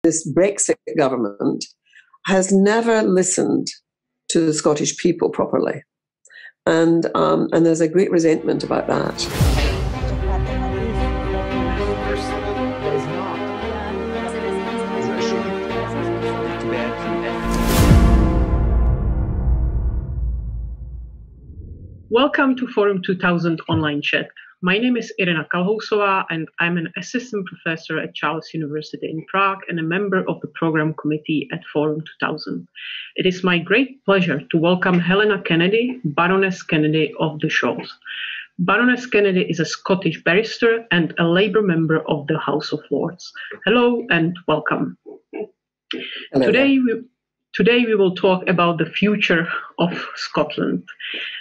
this Brexit government has never listened to the Scottish people properly. And there's a great resentment about that. Welcome to Forum 2000 online chat. My name is Helena Kennedy, and I'm an assistant professor at Charles University in Prague and a member of the program committee at Forum 2000. It is my great pleasure to welcome Helena Kennedy, Baroness Kennedy of the Shaw's. Baroness Kennedy is a Scottish barrister and a Labour member of the House of Lords. Hello and welcome. Hello. Today we will talk about the future of Scotland.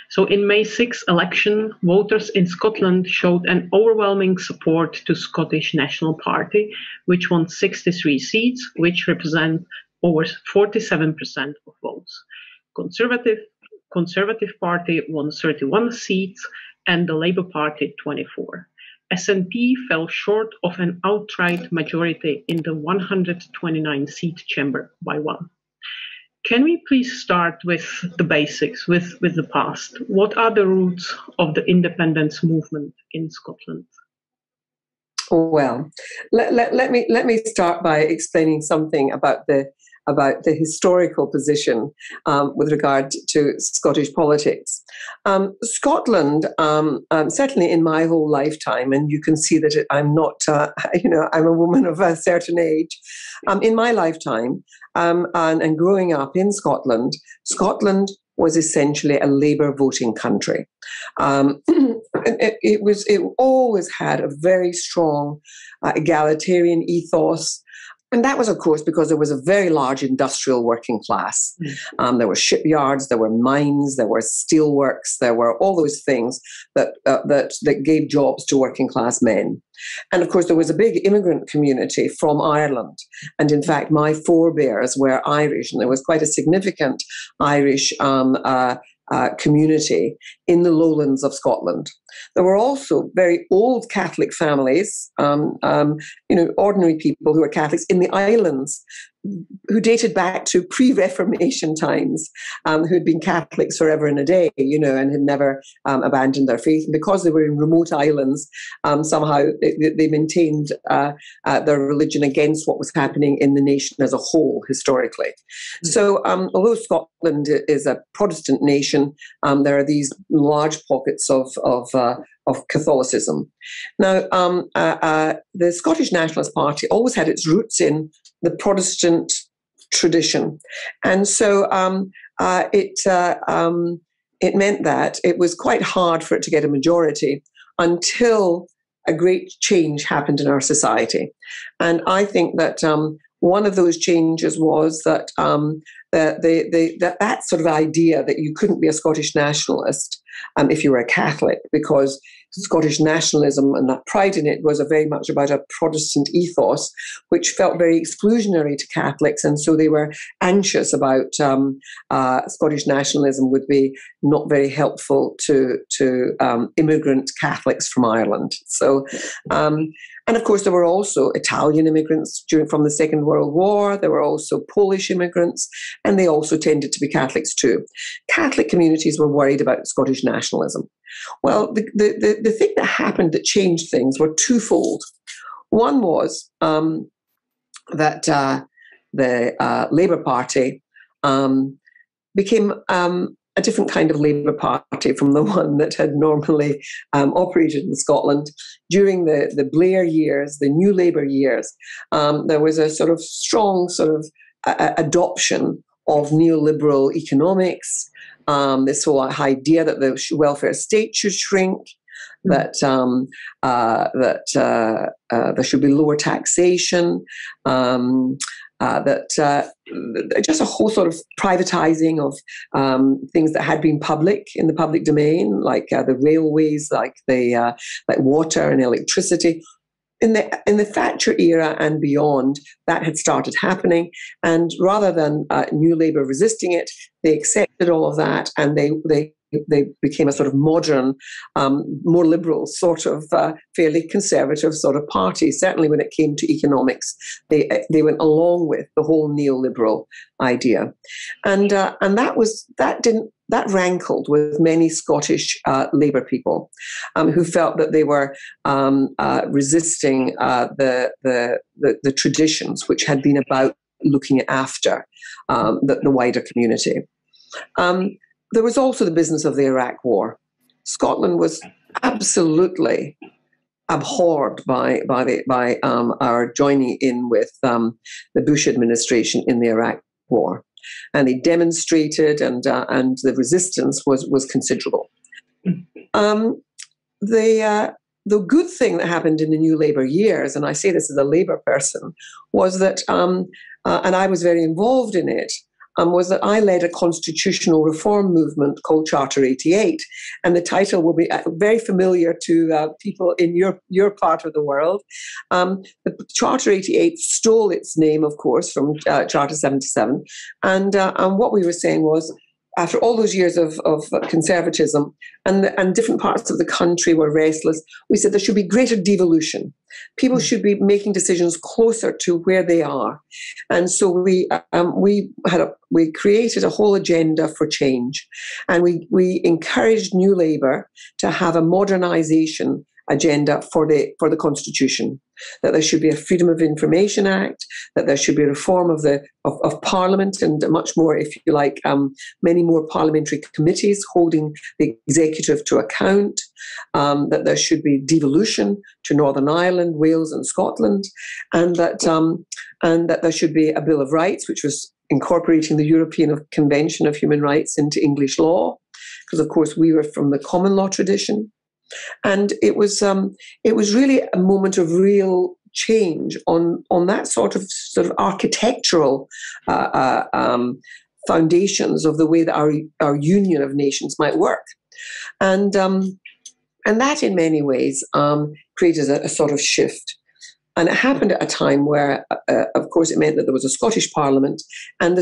So in May 6 election, voters in Scotland showed an overwhelming support to Scottish National Party, which won 63 seats, which represent over 47% of votes. Conservative Party won 31 seats and the Labour Party 24. SNP fell short of an outright majority in the 129-seat chamber by one. Can we please start with the basics, with the past? What are the roots of the independence movement in Scotland? Well, let me start by explaining something about the historical position with regard to Scottish politics. Scotland, certainly in my whole lifetime, and you can see that I'm not, I'm a woman of a certain age. In my lifetime, and growing up in Scotland, Scotland was essentially a Labour voting country. It always had a very strong egalitarian ethos. And that was, of course, because there was a very large industrial working class. There were shipyards, there were mines, there were steelworks, there were all those things that gave jobs to working class men. And of course, there was a big immigrant community from Ireland. And in fact, my forebears were Irish, and there was quite a significant Irish community in the lowlands of Scotland. There were also very old Catholic families, ordinary people who were Catholics in the islands, who dated back to pre-Reformation times, who had been Catholics forever and a day, and had never abandoned their faith. And because they were in remote islands, somehow they maintained their religion against what was happening in the nation as a whole historically. So although Scotland is a Protestant nation, there are these large pockets of Catholicism. Now, the Scottish Nationalist Party always had its roots in the Protestant tradition, and so it meant that it was quite hard for it to get a majority until a great change happened in our society. And I think that one of those changes was that that sort of idea that you couldn't be a Scottish nationalist if you were a Catholic, because Scottish nationalism and that pride in it was very much about a Protestant ethos, which felt very exclusionary to Catholics, and so they were anxious about Scottish nationalism would be not very helpful to immigrant Catholics from Ireland. So. And of course, there were also Italian immigrants from the Second World War. There were also Polish immigrants, and they also tended to be Catholics too. Catholic communities were worried about Scottish nationalism. Well, the thing that happened that changed things were twofold. One was that the Labour Party became a different kind of Labour Party from the one that had normally operated in Scotland. During the Blair years, the New Labour years, there was a sort of strong adoption of neoliberal economics, this whole idea that the welfare state should shrink, that there should be lower taxation, just a whole sort of privatizing of things that had been public in the public domain, like the railways, like water and electricity. In the Thatcher era and beyond, that had started happening, and rather than New Labour resisting it, they accepted all of that, and they they became a sort of modern, more liberal sort of fairly conservative sort of party. Certainly when it came to economics, they went along with the whole neoliberal idea, and that rankled with many Scottish Labour people who felt that they were resisting the traditions which had been about looking after the wider community. There was also the business of the Iraq War. Scotland was absolutely abhorred by our joining in with the Bush administration in the Iraq War, and they demonstrated, and the resistance was considerable. The good thing that happened in the New Labour years, and I say this as a Labour person, was that, and I was very involved in it, was that I led a constitutional reform movement called Charter 88. And the title will be very familiar to people in your part of the world. The Charter 88 stole its name, of course, from Charter 77. And what we were saying was, after all those years of conservatism and different parts of the country were restless, we said there should be greater devolution. People should be making decisions closer to where they are. And so we created a whole agenda for change. And we encouraged New Labour to have a modernisation agenda for the Constitution, that there should be a Freedom of Information Act, that there should be a reform of Parliament, and much more, if you like, many more parliamentary committees holding the executive to account, that there should be devolution to Northern Ireland, Wales and Scotland, and that there should be a Bill of Rights, which was incorporating the European Convention of Human Rights into English law, because of course we were from the common law tradition. And it was really a moment of real change on that sort of architectural foundations of the way that our union of nations might work, and that in many ways created a sort of shift. And it happened at a time where, of course, it meant that there was a Scottish Parliament, and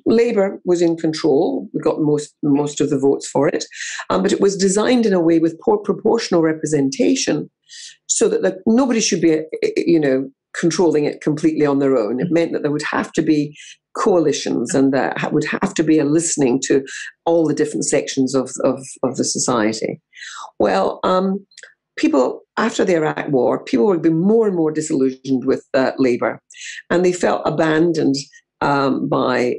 Labour was in control. We got most of the votes for it, but it was designed in a way with poor proportional representation, so that nobody should be, controlling it completely on their own. It meant that there would have to be coalitions, and there would have to be a listening to all the different sections of the society. Well, people, after the Iraq War, people were being more and more disillusioned with Labour, and they felt abandoned by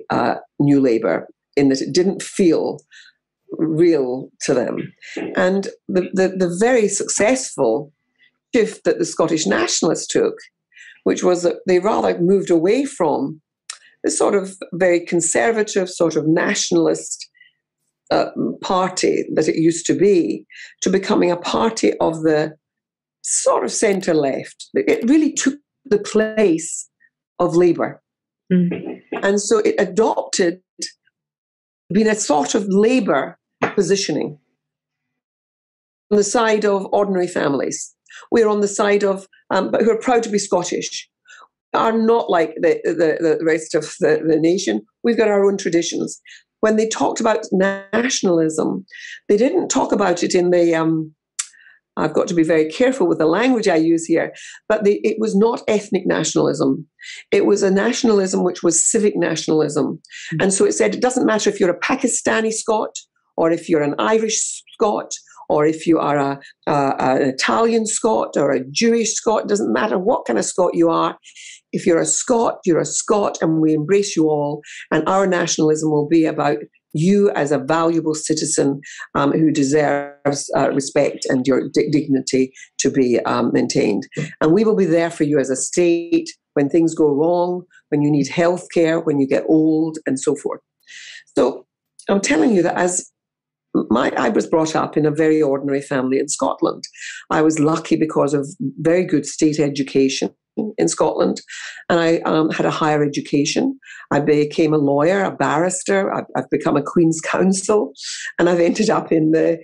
New Labour in that it didn't feel real to them. And the very successful shift that the Scottish nationalists took, which was that they rather moved away from this sort of very conservative, sort of nationalist party that it used to be, to becoming a party of the sort of centre-left. It really took the place of Labour. Mm-hmm. And so it adopted being a sort of Labour positioning on the side of ordinary families. We're on the side of, but who are proud to be Scottish, are not like the rest of the nation. We've got our own traditions. When they talked about nationalism, they didn't talk about it in the, I've got to be very careful with the language I use here, but it was not ethnic nationalism. It was a nationalism which was civic nationalism. Mm-hmm. And so it said, it doesn't matter if you're a Pakistani Scot, or if you're an Irish Scot, or if you are an Italian Scot or a Jewish Scot. It doesn't matter what kind of Scot you are. If you're a Scot, you're a Scot, and we embrace you all. And our nationalism will be about you as a valuable citizen who deserves respect and your dignity to be maintained. And we will be there for you as a state when things go wrong, when you need healthcare, when you get old, and so forth. So I'm telling you that I was brought up in a very ordinary family in Scotland. I was lucky because of very good state education in Scotland, and I had a higher education. I became a lawyer, a barrister. I've become a Queen's Counsel, and I've ended up in the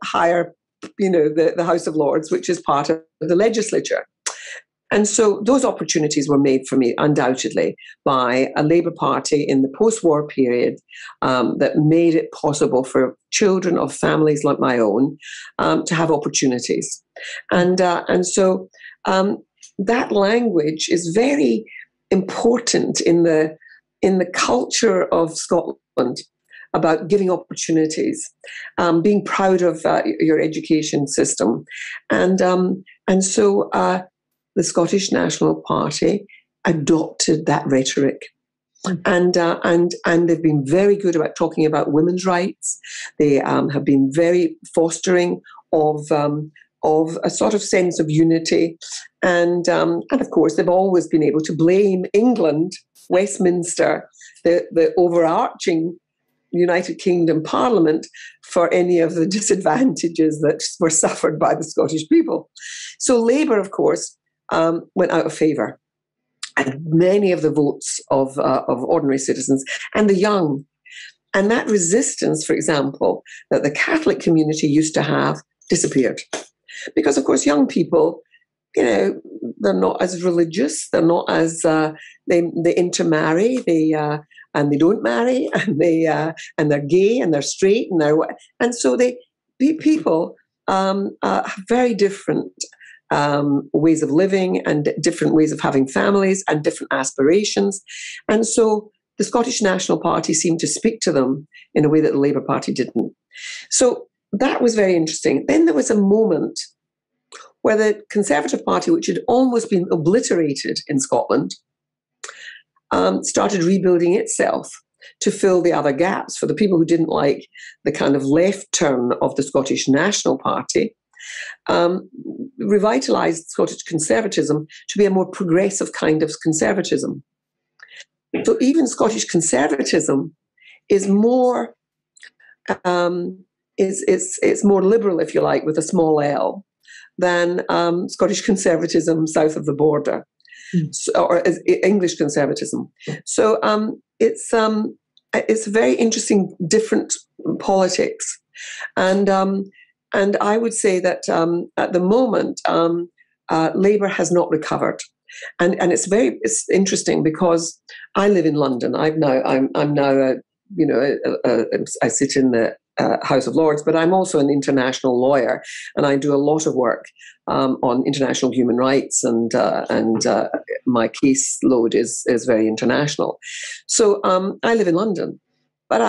higher, the House of Lords, which is part of the legislature. And so those opportunities were made for me, undoubtedly, by a Labour Party in the post-war period that made it possible for children of families like my own to have opportunities. And so that language is very important in the culture of Scotland about giving opportunities, being proud of your education system, and so the Scottish National Party adopted that rhetoric, and they've been very good about talking about women's rights. They have been very fostering of a sort of sense of unity, and of course they've always been able to blame England, Westminster, the overarching United Kingdom Parliament, for any of the disadvantages that were suffered by the Scottish people. So Labour, of course, went out of favour, and many of the votes of ordinary citizens and the young, and that resistance, for example, that the Catholic community used to have disappeared, because of course young people, they're not as religious, they're not as they intermarry, and they don't marry, and they're gay and they're straight and so people have very different ways of living and different ways of having families and different aspirations. And so the Scottish National Party seemed to speak to them in a way that the Labour Party didn't. So that was very interesting. Then there was a moment where the Conservative Party, which had almost been obliterated in Scotland, started rebuilding itself to fill the other gaps for the people who didn't like the kind of left turn of the Scottish National Party. Revitalised Scottish conservatism to be a more progressive kind of conservatism. So even Scottish conservatism is more it's more liberal, if you like, with a small L, than Scottish conservatism south of the border, or English conservatism. So it's a very interesting, different politics, and I would say that at the moment, Labour has not recovered, and it's interesting because I live in London. I'm now I sit in the House of Lords, but I'm also an international lawyer, and I do a lot of work on international human rights, and my caseload is very international. So I live in London. But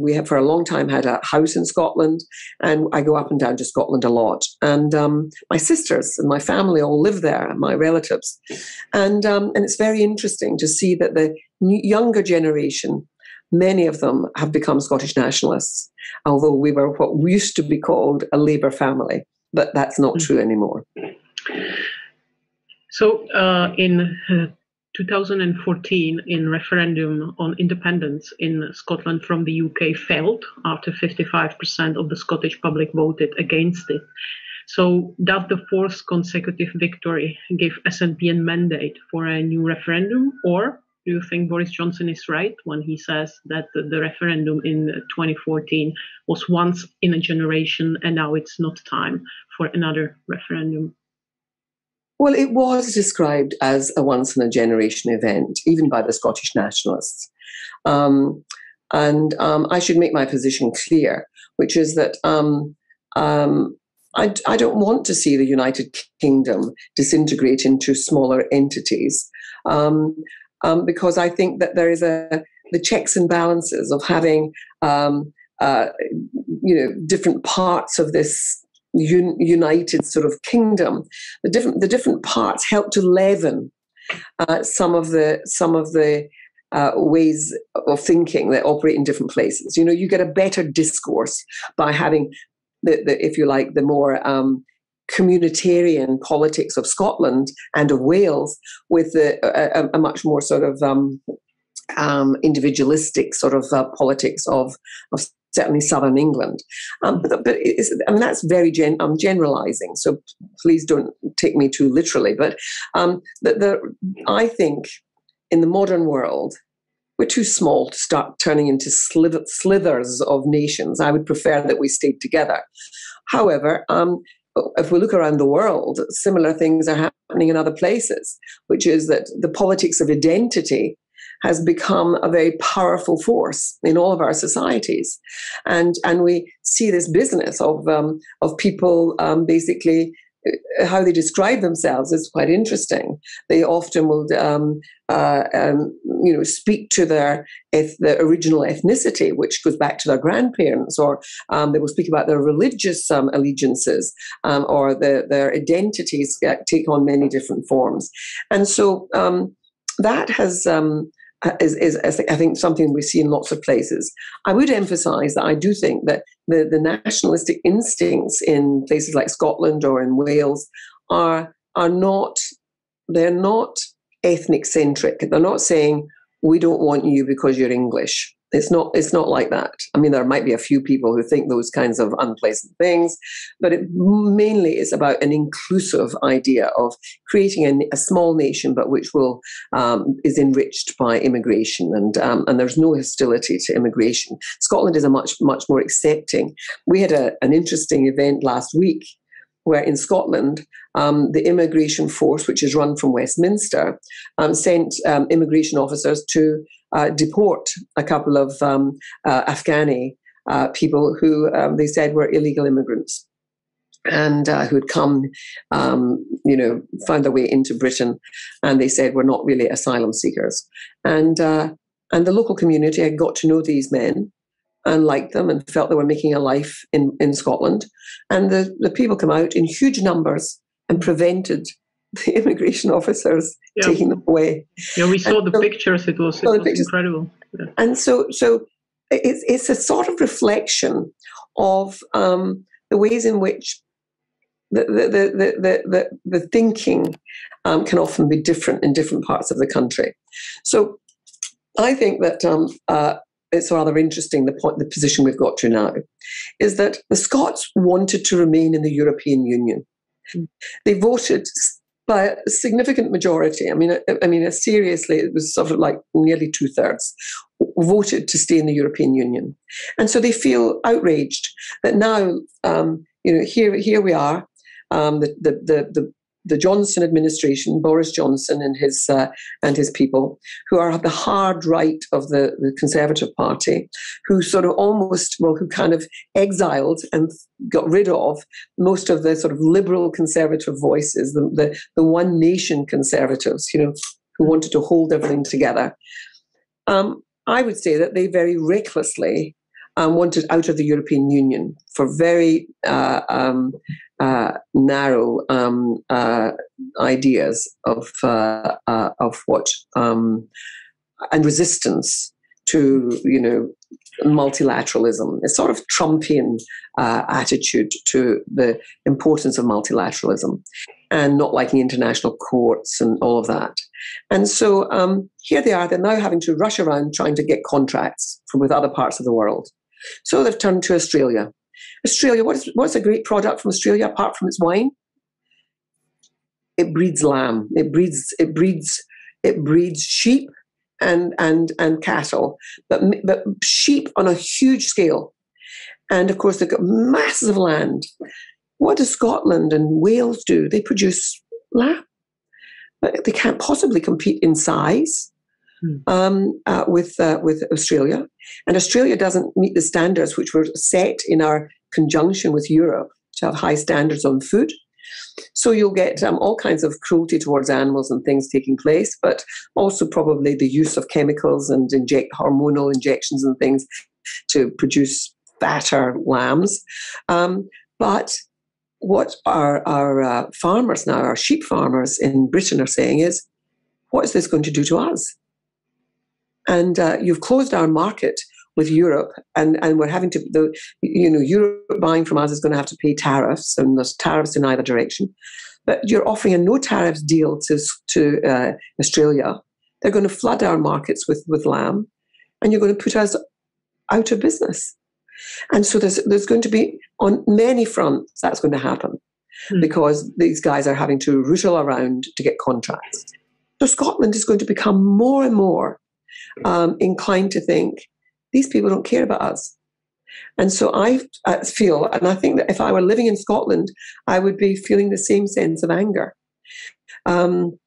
we have for a long time had a house in Scotland, and I go up and down to Scotland a lot. And my sisters and my family all live there, my relatives. And it's very interesting to see that the younger generation, many of them have become Scottish nationalists, although we were what used to be called a Labour family. But that's not true anymore. So in 2014, in referendum on independence in Scotland from the UK failed after 55% of the Scottish public voted against it. So does the fourth consecutive victory give SNP a mandate for a new referendum, or do you think Boris Johnson is right when he says that the referendum in 2014 was once in a generation and now it's not time for another referendum? Well, it was described as a once-in-a-generation event, even by the Scottish nationalists. And I should make my position clear, which is that I don't want to see the United Kingdom disintegrate into smaller entities, because I think that there is the checks and balances of having different parts of this united sort of kingdom. The different parts help to leaven some of the ways of thinking that operate in different places. You get a better discourse by having the if you like, the more communitarian politics of Scotland and of Wales with a much more sort of individualistic sort of politics of certainly southern England. But that's very I'm generalizing, so please don't take me too literally. But I think in the modern world, we're too small to start turning into slithers of nations. I would prefer that we stayed together. However, if we look around the world, similar things are happening in other places, which is that the politics of identity has become a very powerful force in all of our societies, and we see this business of people basically. How they describe themselves is quite interesting. They often will, speak to the original ethnicity, which goes back to their grandparents, or they will speak about their religious allegiances, or their identities take on many different forms. And so that has. Is I think something we see in lots of places. I would emphasise that I do think that the nationalistic instincts in places like Scotland or in Wales are not, they're not ethnic centric. They're not saying we don't want you because you're English. It's not like that. I mean, there might be a few people who think those kinds of unpleasant things, but it mainly is about an inclusive idea of creating a small nation, but which will is enriched by immigration, and there's no hostility to immigration. Scotland is a much more accepting. We had an interesting event last week where in Scotland, the immigration force, which is run from Westminster, sent immigration officers to deport a couple of Afghani people who they said were illegal immigrants and who had come, found their way into Britain, and they said were not really asylum seekers. And the local community had got to know these men and liked them and felt they were making a life in Scotland. And the people come out in huge numbers and prevented the immigration officers taking them away. Yeah, we saw the pictures. It was incredible. Yeah. And so it's a sort of reflection of the ways in which the thinking can often be different in different parts of the country. So I think that it's rather interesting, the position we've got to now, is that the Scots wanted to remain in the European Union. They voted by a significant majority. I mean, seriously, it was sort of like nearly 2/3 voted to stay in the European Union, and so they feel outraged that now, here we are, the Johnson administration, Boris Johnson and his people, who are the hard right of the Conservative Party, who sort of who kind of exiled and got rid of most of the sort of liberal conservative voices, the one nation conservatives, who wanted to hold everything together. I would say that they very recklessly wanted out of the European Union for very narrow ideas of what and resistance to multilateralism. A sort of Trumpian attitude to the importance of multilateralism and not liking international courts and all of that. And so here they are. They're now having to rush around trying to get contracts with other parts of the world. So they've turned to Australia. Australia, what's a great product from Australia apart from its wine? It breeds lamb. It breeds sheep and cattle, but sheep on a huge scale. And of course, they've got masses of land. What does Scotland and Wales do? They produce lamb, but they can't possibly compete in size with Australia. And Australia doesn't meet the standards which were set in our conjunction with Europe to have high standards on food. So you'll get all kinds of cruelty towards animals and things taking place, but also probably the use of chemicals and hormonal injections and things to produce fatter lambs. But what our farmers now, our sheep farmers in Britain are saying is, what is this going to do to us? And you've closed our market with Europe, and we're having to, Europe buying from us is going to have to pay tariffs, and there's tariffs in either direction. But you're offering a no tariffs deal to Australia. They're going to flood our markets with lamb, and you're going to put us out of business. And so there's going to be, on many fronts, that's going to happen because these guys are having to rootle around to get contracts. So Scotland is going to become more and more inclined to think, these people don't care about us. And so I feel, and I think that if I were living in Scotland, I would be feeling the same sense of anger. And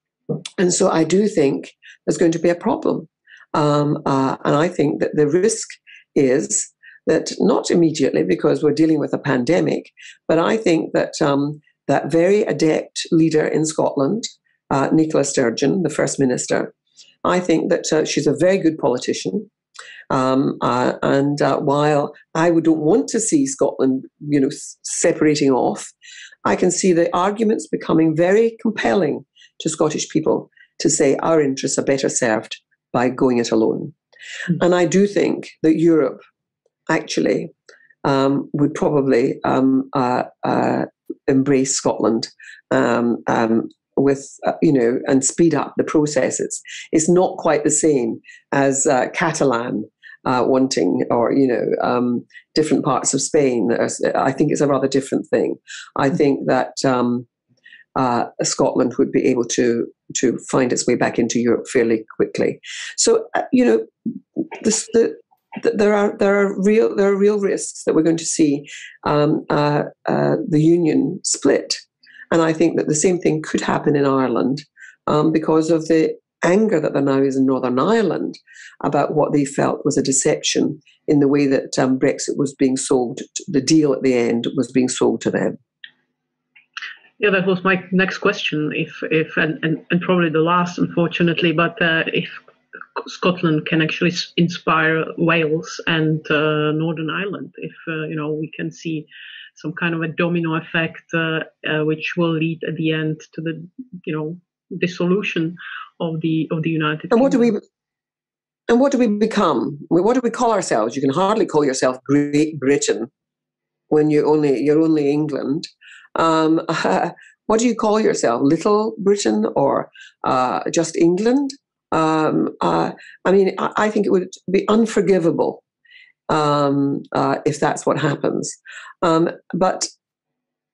so I do think there's going to be a problem. And I think that the risk is that not immediately, because we're dealing with a pandemic, but I think that that very adept leader in Scotland, Nicola Sturgeon, the First Minister, I think that she's a very good politician. And while I don't want to see Scotland, separating off, I can see the arguments becoming very compelling to Scottish people to say our interests are better served by going it alone. Mm-hmm. And I do think that Europe actually would probably embrace Scotland with, and speed up the processes. It's not quite the same as Catalan wanting, or, different parts of Spain. I think it's a rather different thing. I think that Scotland would be able to find its way back into Europe fairly quickly. So, there are real risks that we're going to see the union split. And I think that the same thing could happen in Ireland because of the anger that there now is in Northern Ireland about what they felt was a deception in the way that Brexit was being sold. The deal at the end was being sold to them. Yeah, that was my next question. If and probably the last, unfortunately, but if Scotland can actually inspire Wales and Northern Ireland, if we can see some kind of a domino effect, which will lead at the end to the dissolution of the United Kingdom. And what do we become? What do we call ourselves? You can hardly call yourself Great Britain when you're only England. What do you call yourself? Little Britain or just England? I think it would be unforgivable if that's what happens. But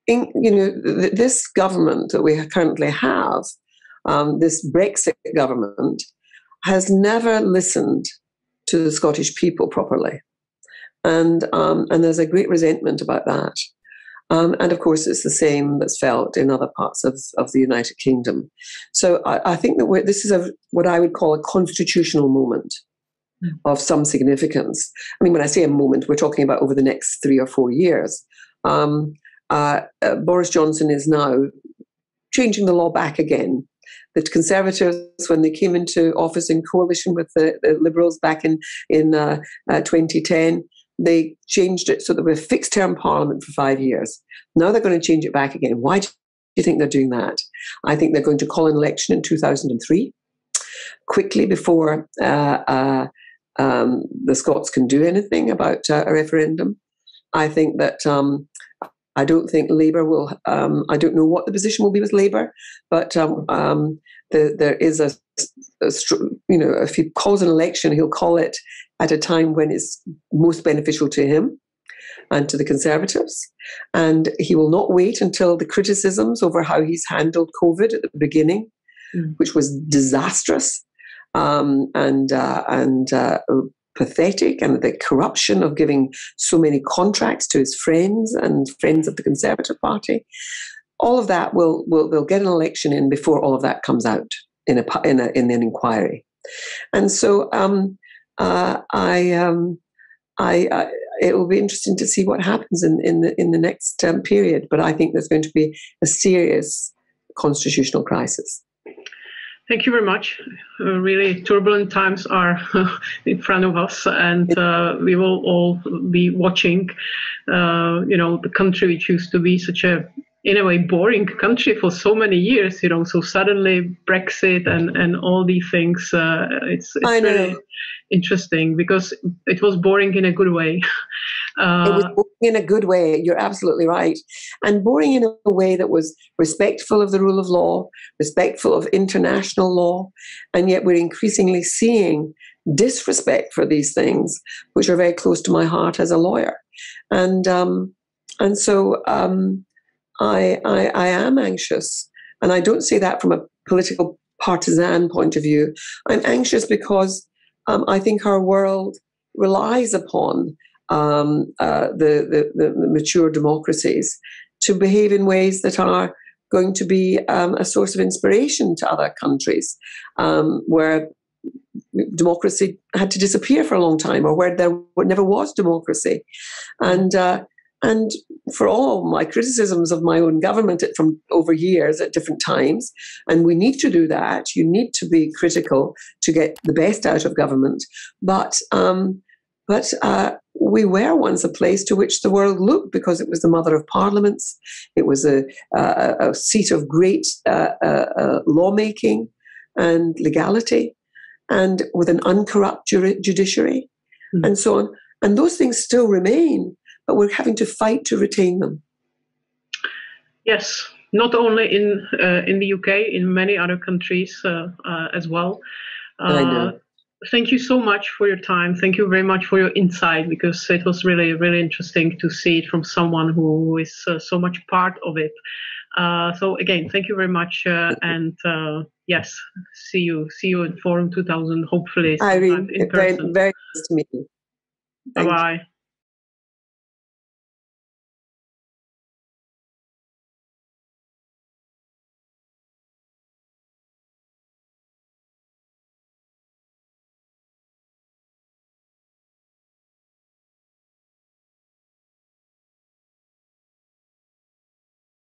this government that we currently have, this Brexit government, has never listened to the Scottish people properly, and there's a great resentment about that. And of course, it's the same that's felt in other parts of the United Kingdom. So I think that this is what I would call a constitutional moment of some significance. I mean, when I say a moment, we're talking about over the next 3 or 4 years. Boris Johnson is now changing the law back again. The Conservatives, when they came into office in coalition with the Liberals back in 2010, they changed it so that we have a fixed-term parliament for 5 years. Now they're going to change it back again. Why do you think they're doing that? I think they're going to call an election in 2003, quickly before the Scots can do anything about a referendum. I think that I don't think Labour will. I don't know what the position will be with Labour, but there is if he calls an election, he'll call it at a time when it's most beneficial to him and to the Conservatives. And he will not wait until the criticisms over how he's handled COVID at the beginning, which was disastrous and pathetic, and the corruption of giving so many contracts to his friends and friends of the Conservative Party. All of that they'll get an election in before all of that comes out in an inquiry. And so it will be interesting to see what happens in the next period. But I think there's going to be a serious constitutional crisis. Thank you very much. Really turbulent times are in front of us, and we will all be watching. The country which used to be such a, in a way, boring country for so many years. So suddenly Brexit and all these things. It's really interesting because it was boring in a good way. It was boring in a good way. You're absolutely right. And boring in a way that was respectful of the rule of law, respectful of international law. And yet we're increasingly seeing disrespect for these things, which are very close to my heart as a lawyer. And so I am anxious. And I don't say that from a political partisan point of view. I'm anxious because I think our world relies upon the mature democracies to behave in ways that are going to be a source of inspiration to other countries where democracy had to disappear for a long time, or where there never was democracy. And for all my criticisms of my own government from over years at different times, and we need to do that, you need to be critical to get the best out of government. But we were once a place to which the world looked because it was the mother of parliaments. It was a seat of great lawmaking and legality, and with an uncorrupt judiciary, and so on. And those things still remain, but we're having to fight to retain them. Yes, not only in the UK, in many other countries as well. I know. Thank you so much for your time. Thank you very much for your insight, because it was really, really interesting to see it from someone who is so much part of it. So again, thank you very much, and yes, see you in Forum 2000. Hopefully, Irene, in person. very nice to meet you. Bye bye.